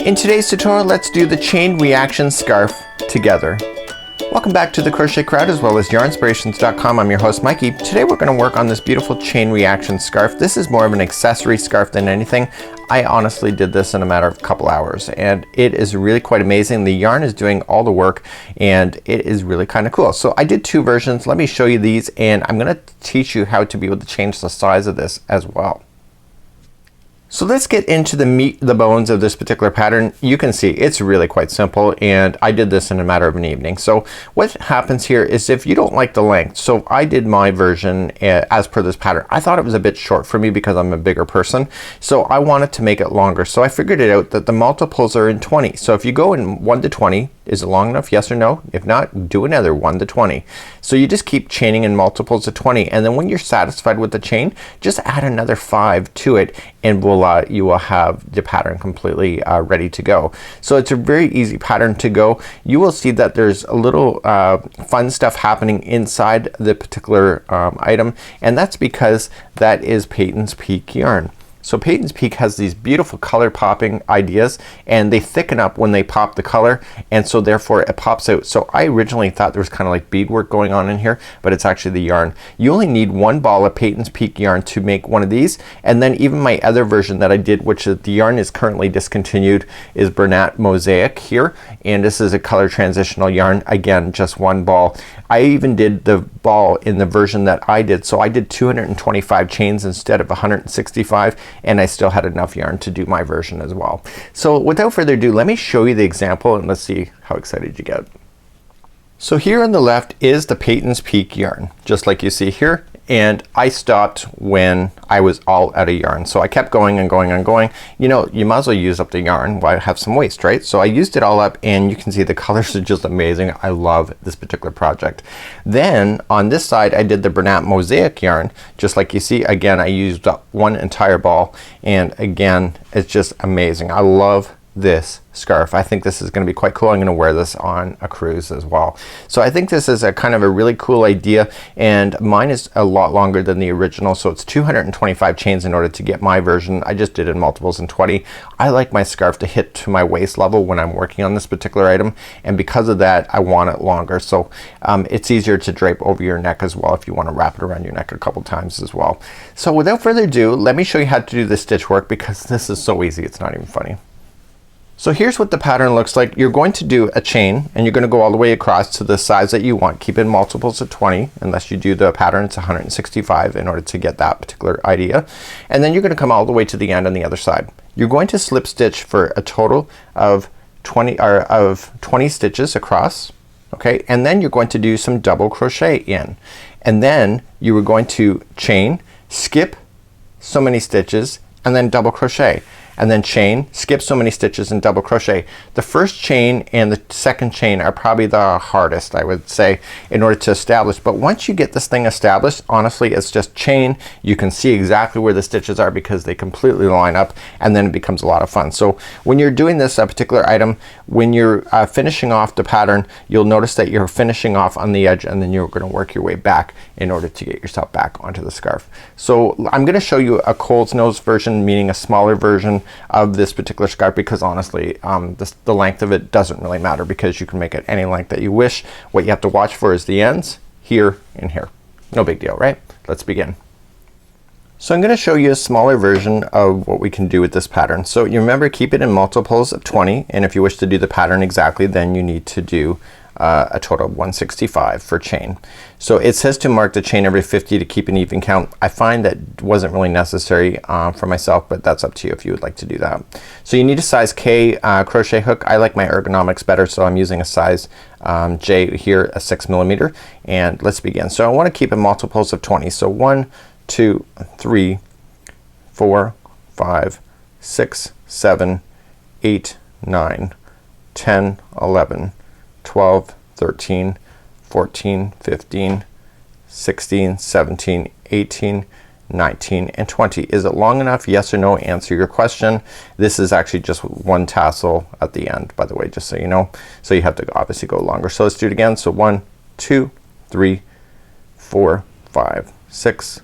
In today's tutorial, let's do the chain reaction scarf together. Welcome back to the Crochet Crowd as well as yarnspirations.com. I'm your host Mikey. Today we're going to work on this beautiful chain reaction scarf. This is more of an accessory scarf than anything. I honestly did this in a matter of a couple hours and it is really quite amazing. The yarn is doing all the work and it is really kind of cool. So I did two versions. Let me show you these and I'm going to teach you how to be able to change the size of this as well. So let's get into the meat, the bones of this particular pattern. You can see it's really quite simple and I did this in a matter of an evening. So what happens here is if you don't like the length, so I did my version as per this pattern. I thought it was a bit short for me because I'm a bigger person. So I wanted to make it longer. So I figured it out that the multiples are in 20. So if you go in 1 to 20, is it long enough? Yes or no? If not, do another 1 to 20. So you just keep chaining in multiples of 20 and then when you're satisfied with the chain, just add another 5 to it and you will have the pattern completely ready to go. So it's a very easy pattern to go. You will see that there's a little fun stuff happening inside the particular item, and that's because that is Peyton's Peak yarn. So Peyton's Peak has these beautiful color popping ideas and they thicken up when they pop the color, and so therefore it pops out. So I originally thought there was kind of like beadwork going on in here, but it's actually the yarn. You only need one ball of Peyton's Peak yarn to make one of these, and then even my other version that I did, which is the yarn is currently discontinued, is Bernat Mosaic here, and this is a color transitional yarn. Again, just one ball. I even did the ball in the version that I did, so I did 225 chains instead of 165, and I still had enough yarn to do my version as well. So without further ado, let me show you the example and let's see how excited you get. So here on the left is the Peyton's Peak yarn, just like you see here, and I stopped when I was all out of yarn. So I kept going and going and going. You know, you might as well use up the yarn. Why have some waste, right? So I used it all up and you can see the colors are just amazing. I love this particular project. Then on this side I did the Bernat Mosaic yarn, just like you see. Again, I used up one entire ball and again it's just amazing. I love this scarf. I think this is going to be quite cool. I'm going to wear this on a cruise as well. So I think this is a kind of a really cool idea, and mine is a lot longer than the original, so it's 225 chains in order to get my version. I just did it in multiples in 20. I like my scarf to hit to my waist level when I'm working on this particular item, and because of that I want it longer. So it's easier to drape over your neck as well if you want to wrap it around your neck a couple times as well. So without further ado, let me show you how to do the stitch work because this is so easy it's not even funny. So here's what the pattern looks like. You're going to do a chain and you're going to go all the way across to the size that you want. Keep in multiples of 20 unless you do the pattern. It's 165 in order to get that particular idea. And then you're going to come all the way to the end on the other side. You're going to slip stitch for a total of 20 stitches across. Okay, and then you're going to do some double crochet in. And then you are going to chain, skip so many stitches, and then double crochet. And then chain, skip so many stitches, and double crochet. The first chain and the second chain are probably the hardest, I would say, in order to establish. But once you get this thing established, honestly it's just chain. You can see exactly where the stitches are because they completely line up, and then it becomes a lot of fun. So when you're doing this particular item, when you're finishing off the pattern, you'll notice that you're finishing off on the edge and then you're going to work your way back in order to get yourself back onto the scarf. So I'm going to show you a Cole's nose version, meaning a smaller version of this particular scarf, because honestly the length of it doesn't really matter because you can make it any length that you wish. What you have to watch for is the ends here and here. No big deal, right? Let's begin. So I'm going to show you a smaller version of what we can do with this pattern. So you remember, keep it in multiples of 20, and if you wish to do the pattern exactly, then you need to do a total of 165 for chain. So it says to mark the chain every 50 to keep an even count. I find that wasn't really necessary for myself, but that's up to you if you would like to do that. So you need a size K crochet hook. I like my ergonomics better, so I'm using a size J here, a 6mm, and let's begin. So I want to keep in multiples of 20. So 1, 2, 3, 4, 5, 6, 7, 8, 9, 10, 11, 12, 13, 14, 15, 16, 17, 18, 19, and 20. Is it long enough? Yes or no. Answer your question. This is actually just one tassel at the end, by the way, just so you know. So you have to obviously go longer. So let's do it again. So 1, 2, 3, 4, 5, 6,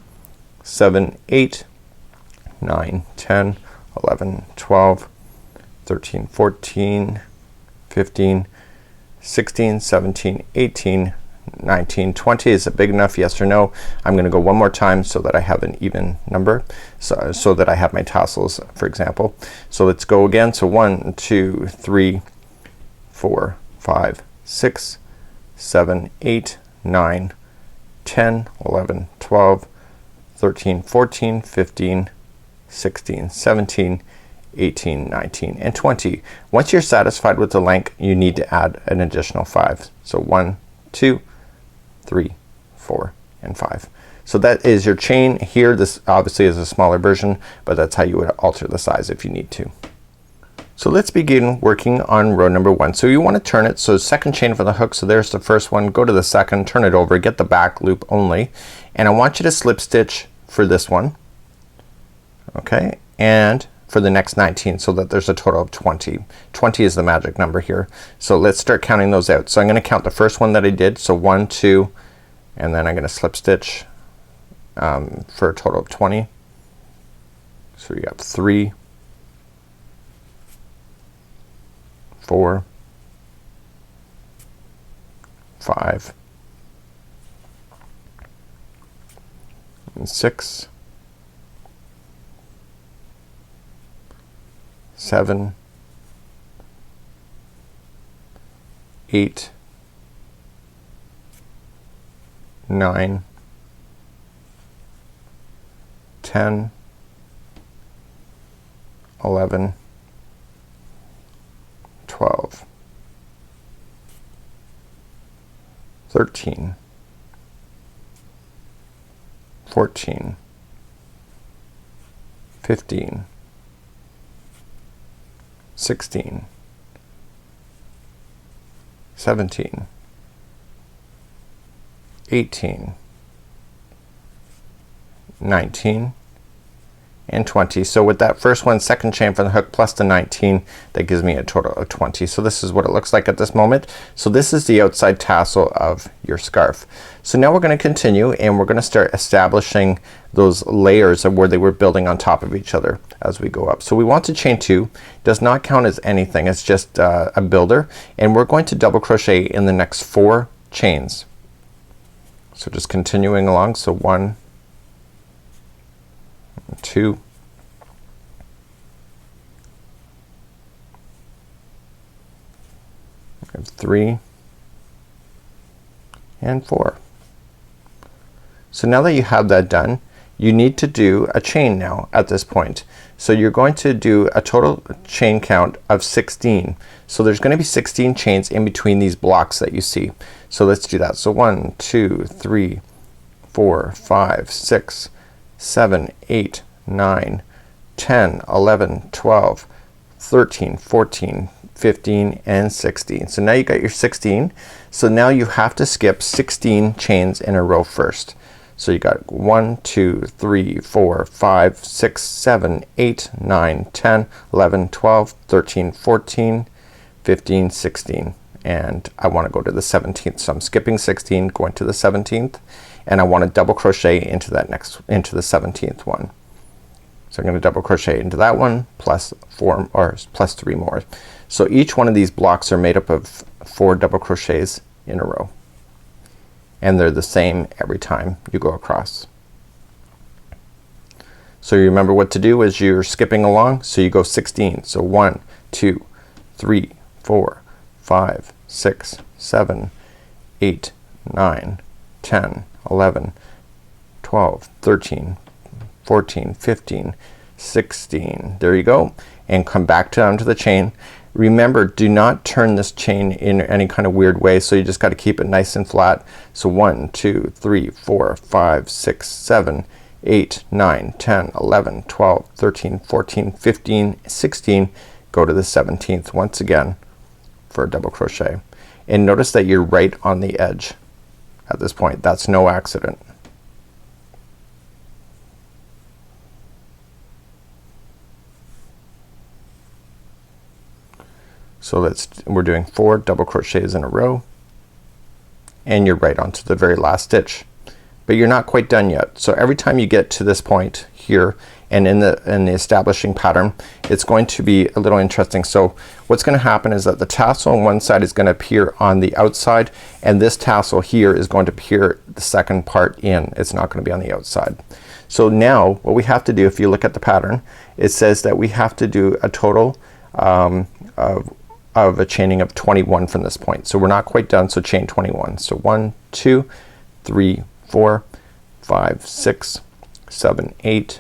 7, 8, 9, 10, 11, 12, 13, 14, 15, 16, 17, 18, 19, 20. Is it big enough? Yes or no? I'm gonna go one more time so that I have an even number, so that I have my tassels, for example. So let's go again. So 1, 2, 3, 4, 5, 6, 7, 8, 9, 10, 11, 12, 13, 14, 15, 16, 17, 18, 19, and 20. Once you're satisfied with the length, you need to add an additional 5. So 1, 2, 3, 4, and 5. So that is your chain here. This obviously is a smaller version, but that's how you would alter the size if you need to. So let's begin working on row number 1. So you want to turn it, so second chain from the hook, so there's the first one, go to the second, turn it over, get the back loop only, and I want you to slip stitch for this one, okay, and for the next 19, so that there's a total of 20. 20 is the magic number here. So let's start counting those out. So I'm gonna count the first one that I did, so 1, 2, and then I'm gonna slip stitch for a total of 20. So you got 3, 4, 5, and 6, 7, 8, 9, 10, 11, 12, 13, 14, 15, 16, 17, 18, 19, and 20. So with that first one, second chain from the hook plus the 19, that gives me a total of 20. So this is what it looks like at this moment. So this is the outside tassel of your scarf. So now we're gonna continue and we're gonna start establishing those layers of where they were building on top of each other as we go up. So we want to chain 2. Does not count as anything, it's just a builder, and we're going to double crochet in the next 4 chains. So just continuing along. So 1, 2, 3, and 4. So now that you have that done, you need to do a chain now at this point. So you're going to do a total chain count of 16. So there's gonna be 16 chains in between these blocks that you see. So let's do that. So 1, 2, 3, 4, 5, 6, 7, 8, 9, 10, 11, 12, 13, 14, 15, and 16. So now you got your 16. So now you have to skip 16 chains in a row first. So you got 1, 2, 3, 4, 5, 6, 7, 8, 9, 10, 11, 12, 13, 14, 15, 16. And I want to go to the 17th. So I'm skipping 16, going to the 17th, and I want to double crochet into that into the 17th one. So I'm gonna double crochet into that one plus 4 or plus 3 more. So each one of these blocks are made up of 4 double crochets in a row, and they're the same every time you go across. So you remember what to do as you're skipping along. So you go 16. So 1, 2, 3, 4, 5, 6, 7, 8, 9, 10, 11, 12, 13, 14, 15, 16. There you go. And come back down to the chain. Remember, do not turn this chain in any kind of weird way, so you just got to keep it nice and flat. So 1, 2, 3, 4, 5, 6, 7, 8, 9, 10, 11, 12, 13, 14, 15, 16. Go to the 17th once again for a double crochet. And notice that you're right on the edge at this point. That's no accident. So we're doing 4 double crochets in a row, and you're right onto the very last stitch. but you're not quite done yet. So every time you get to this point here and in the establishing pattern, it's going to be a little interesting. So what's gonna happen is that the tassel on one side is gonna appear on the outside, and this tassel here is going to appear the second part in. It's not gonna be on the outside. So now what we have to do, if you look at the pattern, it says that we have to do a total of a chaining of 21 from this point. So we're not quite done, so chain 21. So 1, 2, 3, 4, 5, 6, 7, 8,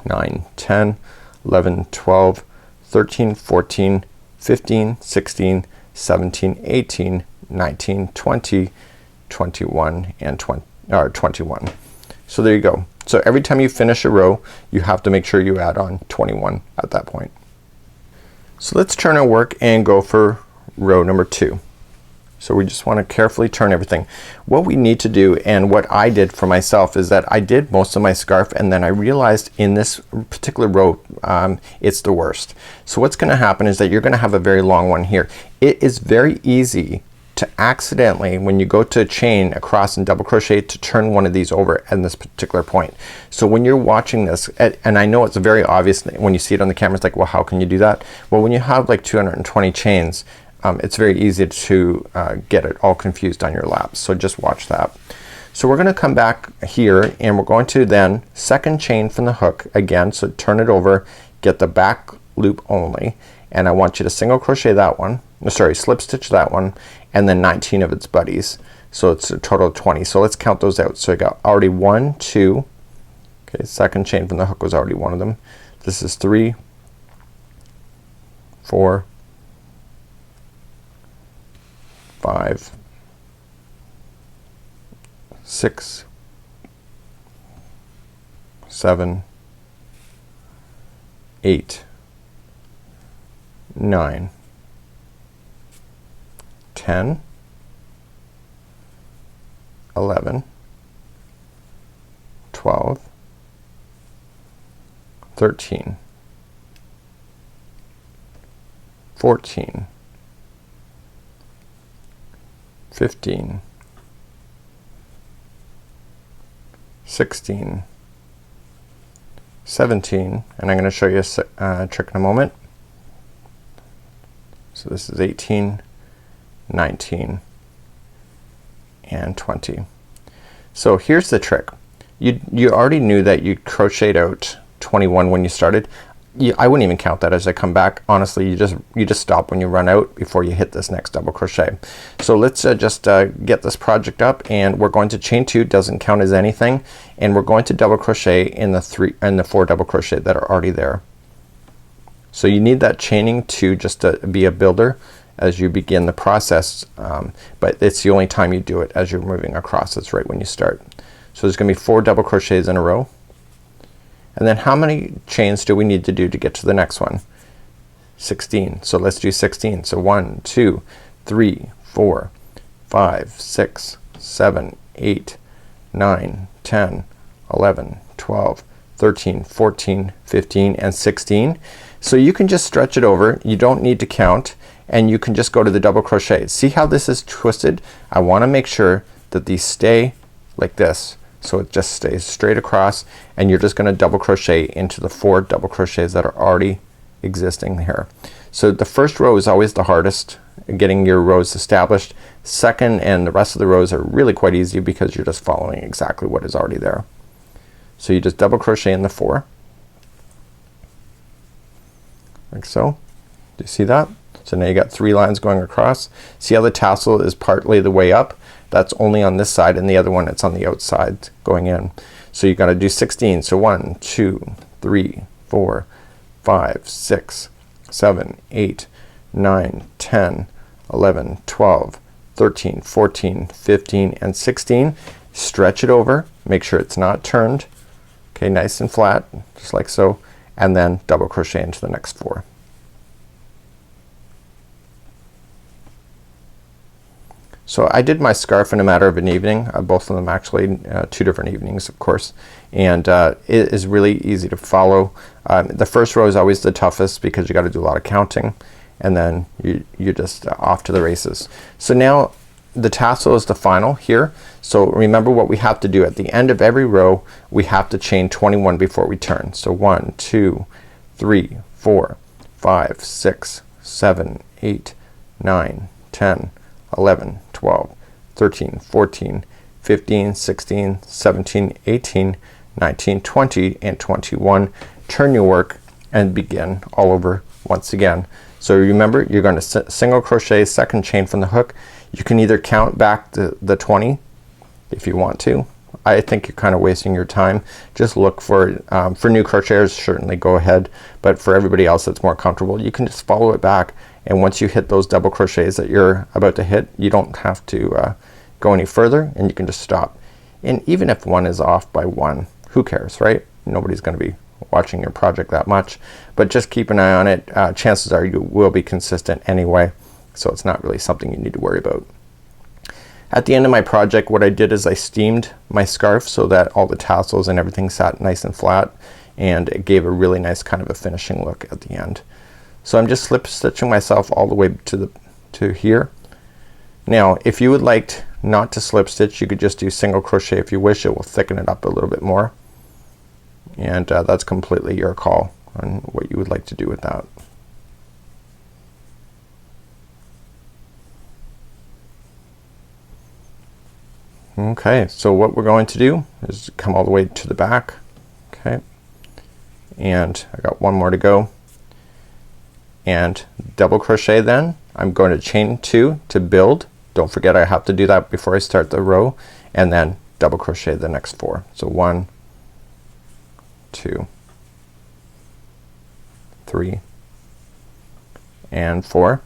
9, 10, 11, 12, 13, 14, 15, 16, 17, 18, 19, 20, 21, and 21. So there you go. So every time you finish a row, you have to make sure you add on 21 at that point. So let's turn our work and go for row number 2. So we just want to carefully turn everything. What we need to do, and what I did for myself, is that I did most of my scarf, and then I realized in this particular row it's the worst. So what's gonna happen is that you're gonna have a very long one here. It is very easy to accidentally, when you go to chain across and double crochet, to turn one of these over at this particular point. So when you're watching this, and I know it's very obvious when you see it on the camera, it's like, well, how can you do that? Well, when you have like 220 chains, it's very easy to get it all confused on your laps. So just watch that. So we're gonna come back here, and we're going to then second chain from the hook again. So turn it over, get the back loop only, and I want you to single crochet that one, sorry, slip stitch that one, and then 19 of its buddies. So it's a total of 20. So let's count those out. So I got already 1, 2, okay, second chain from the hook was already one of them. This is 3, 4, 5, 6, 7, 8, 9, 10, 11, 12, 13, 14, 15, 16, 17, and I'm going to show you a trick in a moment. So this is 18, 19, and 20. So here's the trick. You already knew that you crocheted out 21 when you started. I wouldn't even count that as I come back. Honestly, you just stop when you run out before you hit this next double crochet. So let's just get this project up, and we're going to chain 2, doesn't count as anything, and we're going to double crochet in the 4 double crochet that are already there. So you need that chaining 2 just to be a builder as you begin the process, but it's the only time you do it as you're moving across. It's right when you start. So there's gonna be 4 double crochets in a row. And then how many chains do we need to do to get to the next one? 16. So let's do 16. So 1, 2, 3, 4, 5, 6, 7, 8, 9, 10, 11, 12, 13, 14, 15, and 16. So you can just stretch it over. You don't need to count, and you can just go to the double crochet. See how this is twisted? I want to make sure that these stay like this. So it just stays straight across, and you're just gonna double crochet into the 4 double crochets that are already existing here. So the first row is always the hardest, getting your rows established. Second and the rest of the rows are really quite easy because you're just following exactly what is already there. So you just double crochet in the 4 like so. Do you see that? So now you got 3 lines going across. See how the tassel is partly the way up? That's only on this side, and the other one it's on the outside going in. So you gotta do 16. So 1, 2, 3, 4, 5, 6, 7, 8, 9, 10, 11, 12, 13, 14, 15, and 16. Stretch it over. Make sure it's not turned. Okay, nice and flat, just like so. And then double crochet into the next 4. So I did my scarf in a matter of an evening, both of them actually, 2 different evenings of course, and it is really easy to follow. The first row is always the toughest because you got to do a lot of counting, and then you're just off to the races. So now the tassel is the final here. So remember what we have to do at the end of every row. We have to chain 21 before we turn. So 1, 2, 3, 4, 5, 6, 7, 8, 9, 10, 11, 12, 13, 14, 15, 16, 17, 18, 19, 20, and 21. Turn your work and begin all over once again. So remember, you're going to single crochet second chain from the hook. You can either count back the 20 if you want to. I think you're kind of wasting your time. Just look for new crocheters, certainly go ahead, but for everybody else that's more comfortable, you can just follow it back, and once you hit those double crochets that you're about to hit, you don't have to go any further, and you can just stop. And even if one is off by 1, who cares, right? Nobody's going to be watching your project that much, but just keep an eye on it. Chances are you will be consistent anyway, so it's not really something you need to worry about. At the end of my project, what I did is I steamed my scarf so that all the tassels and everything sat nice and flat, and it gave a really nice kind of a finishing look at the end. So I'm just slip stitching myself all the way to here. Now if you would like not to slip stitch, you could just do single crochet if you wish. It will thicken it up a little bit more, and that's completely your call on what you would like to do with that. Okay, so what we're going to do is come all the way to the back. Okay, and I got one more to go, and double crochet. Then I'm going to chain 2 to build. Don't forget I have to do that before I start the row, and then double crochet the next 4. So 1, 2, 3, and 4.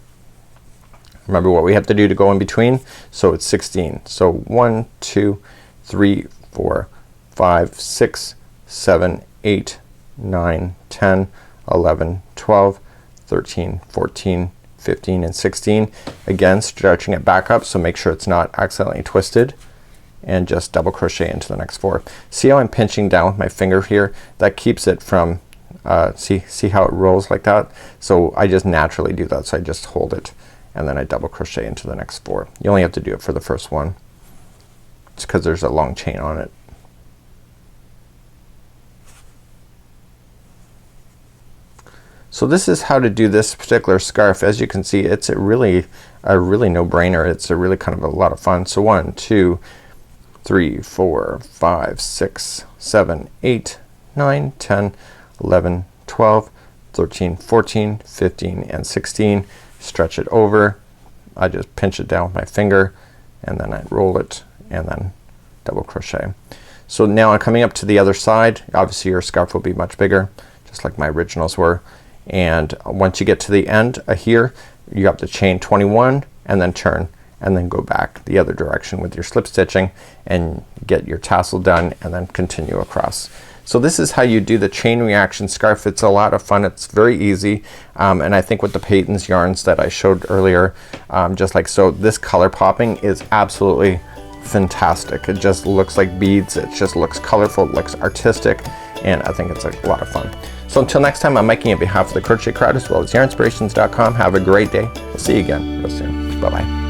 Remember what we have to do to go in between, so it's 16. So 1, 2, 3, 4, 5, 6, 7, 8, 9, 10, 11, 12, 13, 14, 15, and 16. Again, stretching it back up, so make sure it's not accidentally twisted, and just double crochet into the next 4. See how I'm pinching down with my finger here? That keeps it from see how it rolls like that? So I just naturally do that, so I just hold it and then I double crochet into the next 4. You only have to do it for the first one. It's because there's a long chain on it. So this is how to do this particular scarf. As you can see, it's a really no-brainer. It's a really kind of a lot of fun. So 1, 2, 3, 4, 5, 6, 7, 8, 9, 10, 11, 12, 13, 14, 15, and 16. Stretch it over. I just pinch it down with my finger, and then I roll it, and then double crochet. So now I'm coming up to the other side. Obviously your scarf will be much bigger, just like my originals were. And once you get to the end here, you have to chain 21 and then turn, and then go back the other direction with your slip stitching and get your tassel done, and then continue across. So this is how you do the chain reaction scarf. It's a lot of fun. It's very easy, and I think with the Payton's yarns that I showed earlier, just like so, this color popping is absolutely fantastic. It just looks like beads. It just looks colorful. It looks artistic, and I think it's a lot of fun. So until next time, I'm Mikey on behalf of the Crochet Crowd as well as yarnspirations.com. Have a great day. We'll see you again real soon. Bye bye.